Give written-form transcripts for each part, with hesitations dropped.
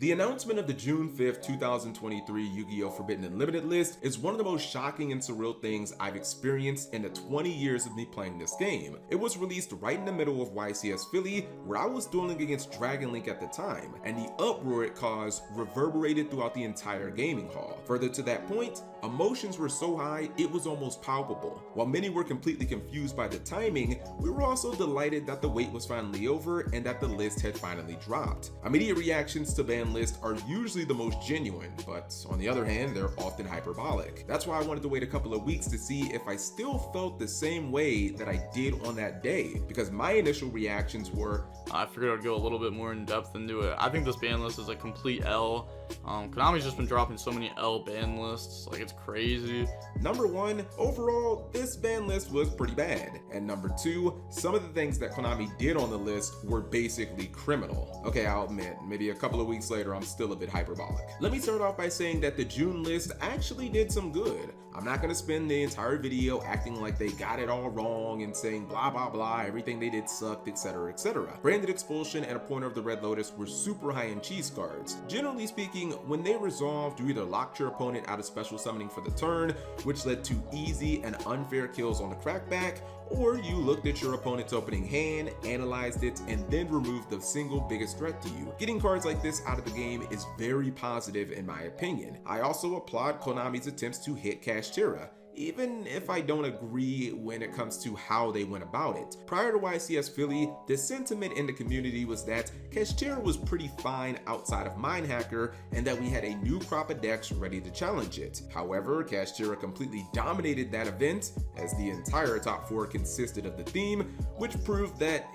The announcement of the June 5th, 2023 Yu-Gi-Oh! Forbidden Unlimited list is one of the most shocking and surreal things I've experienced in the 20 years of me playing this game. It was released right in the middle of YCS Philly, where I was dueling against Dragon Link at the time, and the uproar it caused reverberated throughout the entire gaming hall. Further to that point, emotions were so high it was almost palpable. While many were completely confused by the timing, we were also delighted that the wait was finally over and that the list had finally dropped. Immediate reactions to ban lists are usually the most genuine, but on the other hand, they're often hyperbolic. That's why I wanted to wait a couple of weeks to see if I still felt the same way that I did on that day, because my initial reactions were, I figured I'd go a little bit more in depth into it. I think this ban list is a complete L. Konami's just been dropping so many L ban lists, like it's crazy. Number one, overall, this ban list was pretty bad. And number two, some of the things that Konami did on the list were basically criminal. Okay, I'll admit, maybe a couple of weeks later, I'm still a bit hyperbolic. Let me start off by saying that the June list actually did some good. I'm not gonna spend the entire video acting like they got it all wrong and saying blah blah blah, everything they did sucked, etc, etc. Branded Expulsion and a Pointer of the Red Lotus were super high-end cheese cards. Generally speaking, when they resolved, you either locked your opponent out of special summoning for the turn, which led to easy and unfair kills on the crackback, or you looked at your opponent's opening hand, analyzed it, and then removed the single biggest threat to you. Getting cards like this out of the game is very positive in my opinion. I also applaud Konami's attempts to hit Kashtira, even if I don't agree when it comes to how they went about it. Prior to YCS Philly, the sentiment in the community was that Kashtira was pretty fine outside of Mindhacker and that we had a new crop of decks ready to challenge it. However, Kashtira completely dominated that event, as the entire top four consisted of the theme, which proved that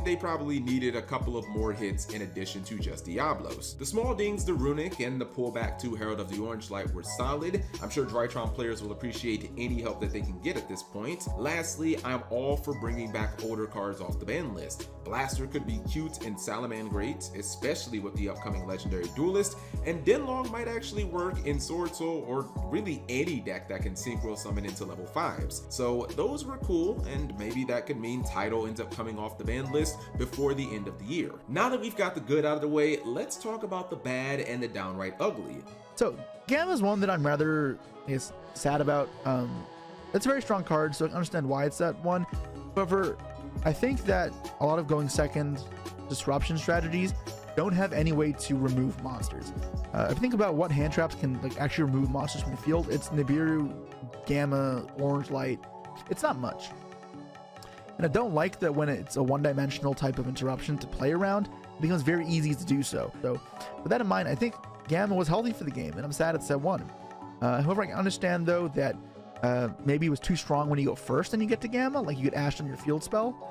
they probably needed a couple of more hits in addition to just Diablos. The small dings to Runic and the pullback to Herald of the Orange Light were solid. I'm sure Drytron players will appreciate any help that they can get at this point. Lastly, I'm all for bringing back older cards off the ban list. Blaster could be cute and Salaman great, especially with the upcoming legendary duelist, and Denlong might actually work in Sword Soul or really any deck that can synchro summon into level 5s. So those were cool, and maybe that could mean Tidal ends up coming off the ban list before the end of the year. Now that we've got the good out of the way, let's talk about the bad and the downright ugly. So Gamma's one that I'm rather sad about. It's a very strong card, so I understand why it's that one. However, I think that a lot of going second disruption strategies don't have any way to remove monsters. If you think about what hand traps can actually remove monsters from the field, it's Nibiru, Gamma, Orange Light. It's not much. And I don't like that when it's a one-dimensional type of interruption to play around, it becomes very easy to do so. So with that in mind, I think Gamma was healthy for the game, and I'm sad it's set 1. However, I can understand though that maybe it was too strong when you go first and you get to Gamma, like you get Ashed on your field spell.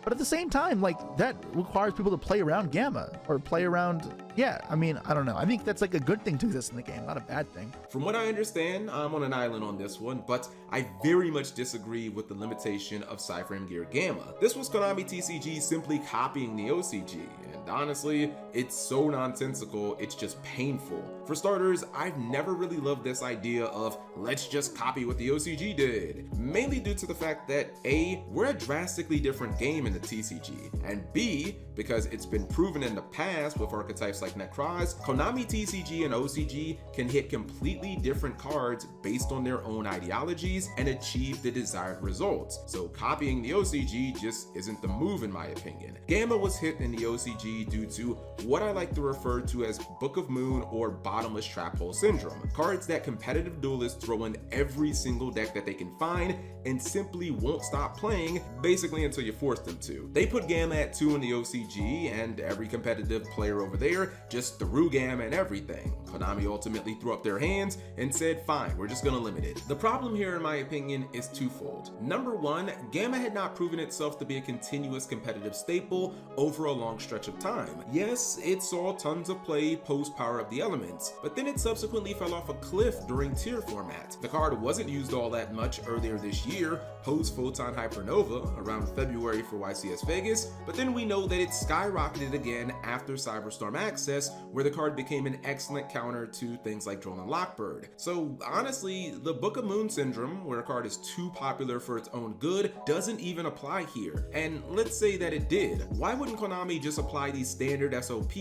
But at the same time, that requires people to play around Gamma or play around. Yeah, I mean, I don't know. I think that's a good thing to exist in the game, not a bad thing. From what I understand, I'm on an island on this one, but I very much disagree with the limitation of Cyframe Gear Gamma. This was Konami TCG simply copying the OCG, and honestly, it's so nonsensical, it's just painful. For starters, I've never really loved this idea of let's just copy what the OCG did, mainly due to the fact that A, we're a drastically different game in the TCG, and B, because it's been proven in the past with archetypes like Necroz, Konami TCG and OCG can hit completely different cards based on their own ideologies and achieve the desired results. So copying the OCG just isn't the move in my opinion. Gamma was hit in the OCG due to what I like to refer to as Book of Moon or Bottomless Trap Hole Syndrome. Cards that competitive duelists throw in every single deck that they can find and simply won't stop playing, basically until you force them to. They put Gamma at 2 in the OCG, and every competitive player over there just threw Gamma and everything. Konami ultimately threw up their hands and said, fine, we're just gonna limit it. The problem here, in my opinion, is twofold. Number one, Gamma had not proven itself to be a continuous competitive staple over a long stretch of time. Yes, it saw tons of play post Power of the Elements, but then it subsequently fell off a cliff during tier format. The card wasn't used all that much earlier this year, post Photon Hypernova, around February for YCS Vegas, but then we know that it skyrocketed again after Cyberstorm Access, where the card became an excellent counter to things like Drone and Lockbird. So honestly, the Book of Moon Syndrome, where a card is too popular for its own good, doesn't even apply here. And let's say that it did. Why wouldn't Konami just apply the standard SOP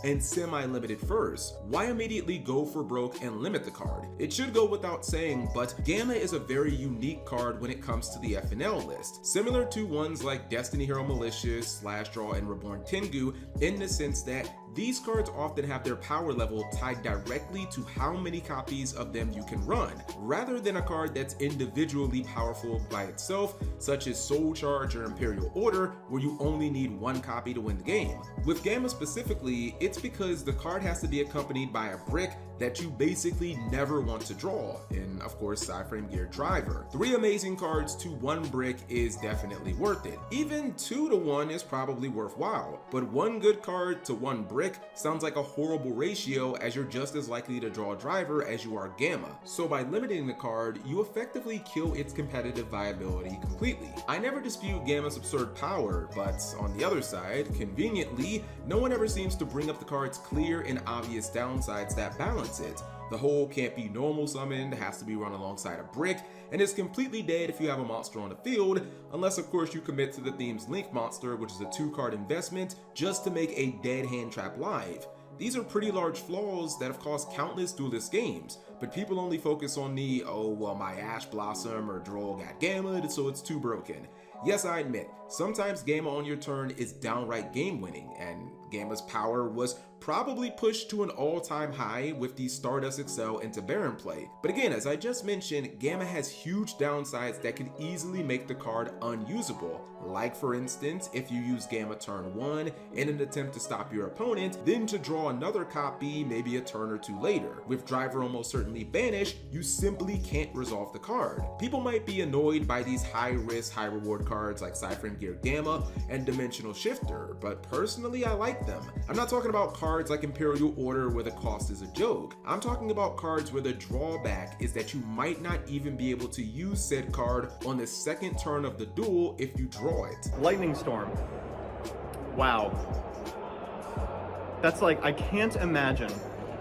and semi-limited Thurs. Why immediately go for broke and limit the card? It should go without saying, but Gamma is a very unique card when it comes to the FNL list, similar to ones like Destiny Hero Malicious, Slash Draw, and Reborn Tengu, in the sense that these cards often have their power level tied directly to how many copies of them you can run, rather than a card that's individually powerful by itself, such as Soul Charge or Imperial Order, where you only need one copy to win the game. With Gamma specifically, it's because the card has to be accompanied by a brick that you basically never want to draw, and of course Cyframe Gear Driver. 3 amazing cards to 1 brick is definitely worth it. Even 2 to 1 is probably worthwhile, but 1 good card to 1 brick sounds like a horrible ratio, as you're just as likely to draw a Driver as you are Gamma. So by limiting the card, you effectively kill its competitive viability completely. I never dispute Gamma's absurd power, but on the other side, conveniently, no one ever seems to bring up the card's clear and obvious downsides that balance it. The whole can't be normal summoned, has to be run alongside a brick, and is completely dead if you have a monster on the field, unless of course you commit to the theme's Link monster, which is a 2-card investment just to make a dead hand trap live. These are pretty large flaws that have caused countless duelist games, but people only focus on the, oh well, my Ash Blossom or Droll got gammaed, so it's too broken. Yes, I admit, sometimes Gamma on your turn is downright game winning, and Gamma's power was probably pushed to an all-time high with the Stardust Excel into Baron play. But again, as I just mentioned, Gamma has huge downsides that could easily make the card unusable. Like for instance, if you use Gamma turn 1 in an attempt to stop your opponent, then to draw another copy maybe a turn or 2 later. With Driver almost certainly banished, you simply can't resolve the card. People might be annoyed by these high-risk, high-reward cards like Cyframe Gear Gamma and Dimensional Shifter, but personally I like them. I'm not talking about cards like Imperial Order where the cost is a joke. I'm talking about cards where the drawback is that you might not even be able to use said card on the second turn of the duel if you draw it. Lightning Storm. Wow. That's like, I can't imagine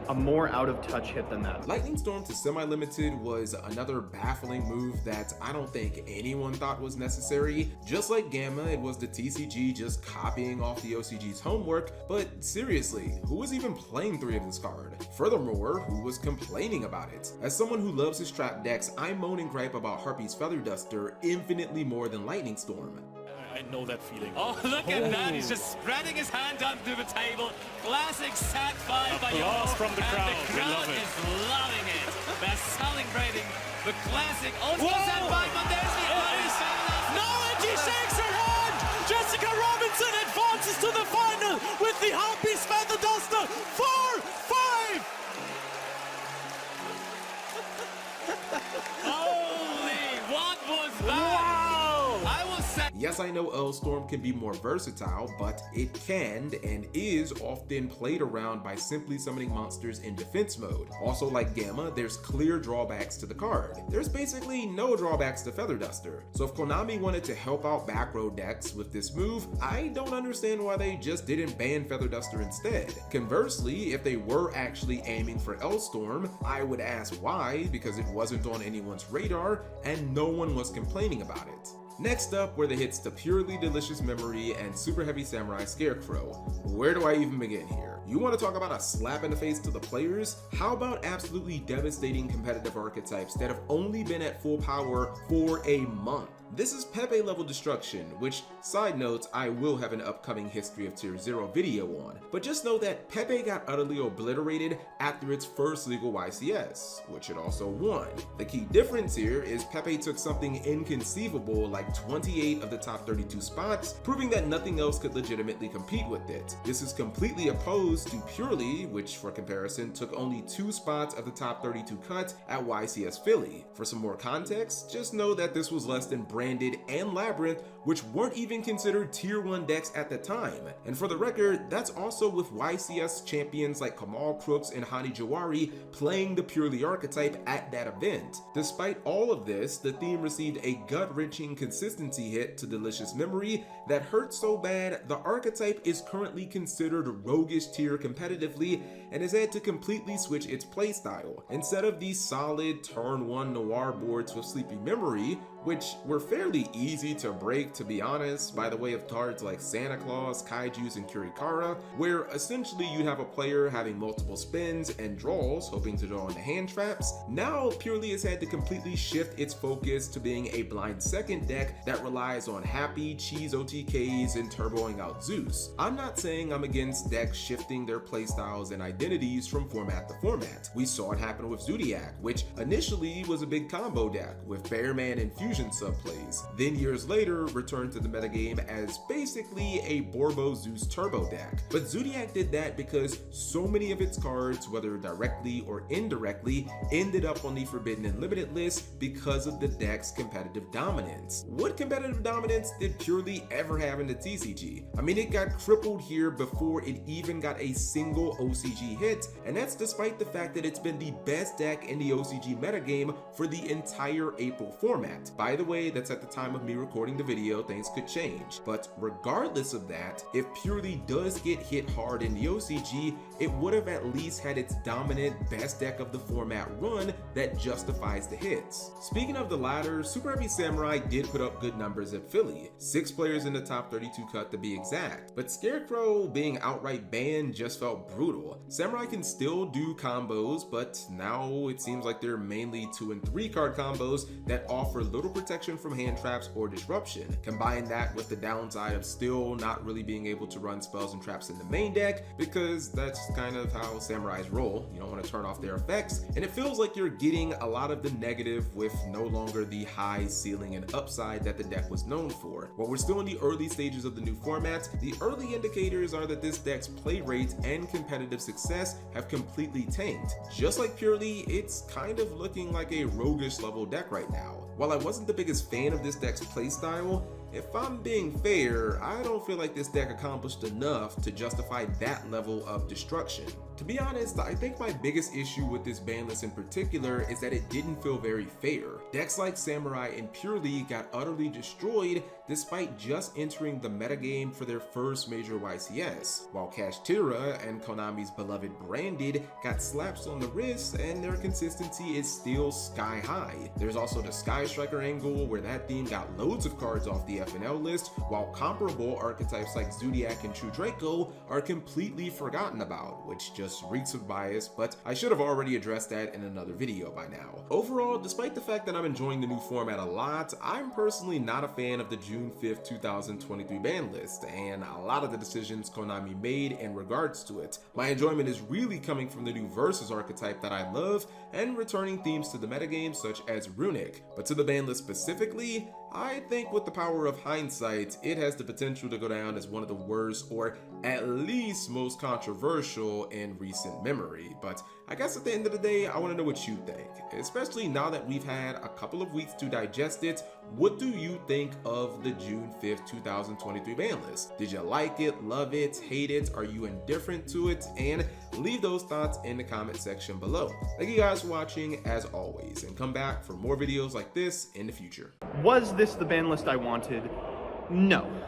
a more out of touch hit than that. Lightning Storm to semi-limited was another baffling move that I don't think anyone thought was necessary. Just like Gamma, it was the TCG just copying off the OCG's homework, but seriously, who was even playing 3 of this card? Furthermore, who was complaining about it? As someone who loves his trap decks, I moan and gripe about Harpy's Feather Duster infinitely more than Lightning Storm. I know that feeling. Oh, look at that. He's just spreading his hand onto the table. Classic sat five by Applause Yugioh. from the crowd. And the We crowd love it. is loving it. They're celebrating the classic. Also sat five, but there's the ice. No, and she shakes her hand! Jessica Robinson advances to the final with the Harpy's Feather Duster. 4-5! Holy, what was that? I will say. Yes, I know L-Storm can be more versatile, but it can and is often played around by simply summoning monsters in defense mode. Also, like Gamma, there's clear drawbacks to the card. There's basically no drawbacks to Feather Duster. So if Konami wanted to help out back row decks with this move, I don't understand why they just didn't ban Feather Duster instead. Conversely, if they were actually aiming for L-Storm, I would ask why, because it wasn't on anyone's radar and no one was complaining about it. Next up were the hits to Purely Delicious Memory and Super Heavy Samurai Scarecrow. Where do I even begin here? You want to talk about a slap in the face to the players? How about absolutely devastating competitive archetypes that have only been at full power for a month? This is Pepe level destruction, which, side notes, I will have an upcoming History of Tier 0 video on. But just know that Pepe got utterly obliterated after its first legal YCS, which it also won. The key difference here is Pepe took something inconceivable like 28 of the top 32 spots, proving that nothing else could legitimately compete with it. This is completely opposed to Purely, which for comparison took only 2 spots of the top 32 cut at YCS Philly. For some more context, just know that this was less than Branded and Labyrinth, which weren't even considered tier 1 decks at the time. And for the record, that's also with YCS champions like Kamal Crooks and Hani Jawari playing the Purely archetype at that event. Despite all of this, the theme received a gut-wrenching consistency hit to Delicious Memory that hurt so bad the archetype is currently considered roguish tier competitively and has had to completely switch its playstyle. Instead of these solid turn 1 noir boards with Sleepy Memory, which were fairly easy to break, to be honest, by the way of cards like Santa Claus, Kaijus, and Kurikara, where essentially you'd have a player having multiple spins and draws, hoping to draw into hand traps. Now, Purely has had to completely shift its focus to being a blind second deck that relies on happy, cheese OTKs, and turboing out Zeus. I'm not saying I'm against decks shifting their playstyles and identities from format to format. We saw it happen with Zodiac, which initially was a big combo deck with Bearman and Fusion subplays, then years later returned to the metagame as basically a Borbo Zeus turbo deck. But Zodiac did that because so many of its cards, whether directly or indirectly, ended up on the Forbidden and Limited list because of the deck's competitive dominance. What competitive dominance did Purely ever have in the TCG? I mean, it got crippled here before it even got a single OCG hit, and that's despite the fact that it's been the best deck in the OCG metagame for the entire April format. By the way, that's at the time of me recording the video, things could change. But regardless of that, if Purely does get hit hard in the OCG, it would have at least had its dominant best deck of the format run that justifies the hits. Speaking of the latter, Super Heavy Samurai did put up good numbers at Philly, 6 players in the top 32 cut to be exact, but Scarecrow being outright banned just felt brutal. Samurai can still do combos, but now it seems like they're mainly 2 and 3 card combos that offer little protection from hand traps or disruption. Combine that with the downside of still not really being able to run spells and traps in the main deck, because that's kind of how Samurais roll. You don't want to turn off their effects, and it feels like you're getting a lot of the negative with no longer the high ceiling and upside that the deck was known for. While we're still in the early stages of the new format, the early indicators are that this deck's play rate and competitive success have completely tanked. Just like Purely, it's kind of looking like a roguish level deck right now. While I wasn't the biggest fan of this deck's playstyle, if I'm being fair, I don't feel like this deck accomplished enough to justify that level of destruction. To be honest, I think my biggest issue with this ban list in particular is that it didn't feel very fair. Decks like Samurai and Purely got utterly destroyed despite just entering the metagame for their first major YCS, while Kashtira and Konami's beloved Branded got slaps on the wrists and their consistency is still sky high. There's also the Sky Striker angle where that theme got loads of cards off the FNL list, while comparable archetypes like Zodiac and True Draco are completely forgotten about, which just reeks of bias, but I should have already addressed that in another video by now. Overall, despite the fact that I'm enjoying the new format a lot, I'm personally not a fan of the June 5th, 2023 ban list, and a lot of the decisions Konami made in regards to it. My enjoyment is really coming from the new Versus archetype that I love, and returning themes to the metagame such as Runic. But to the ban list specifically, I think with the power of hindsight, it has the potential to go down as one of the worst, or at least most controversial in recent memory. But I guess at the end of the day, I want to know what you think, especially now that we've had a couple of weeks to digest it. What do you think of the June 5th, 2023 ban list? Did you like it, love it, hate it? Are you indifferent to it? And leave those thoughts in the comment section below. Thank you guys for watching as always, and come back for more videos like this in the future. Was this the ban list I wanted? No.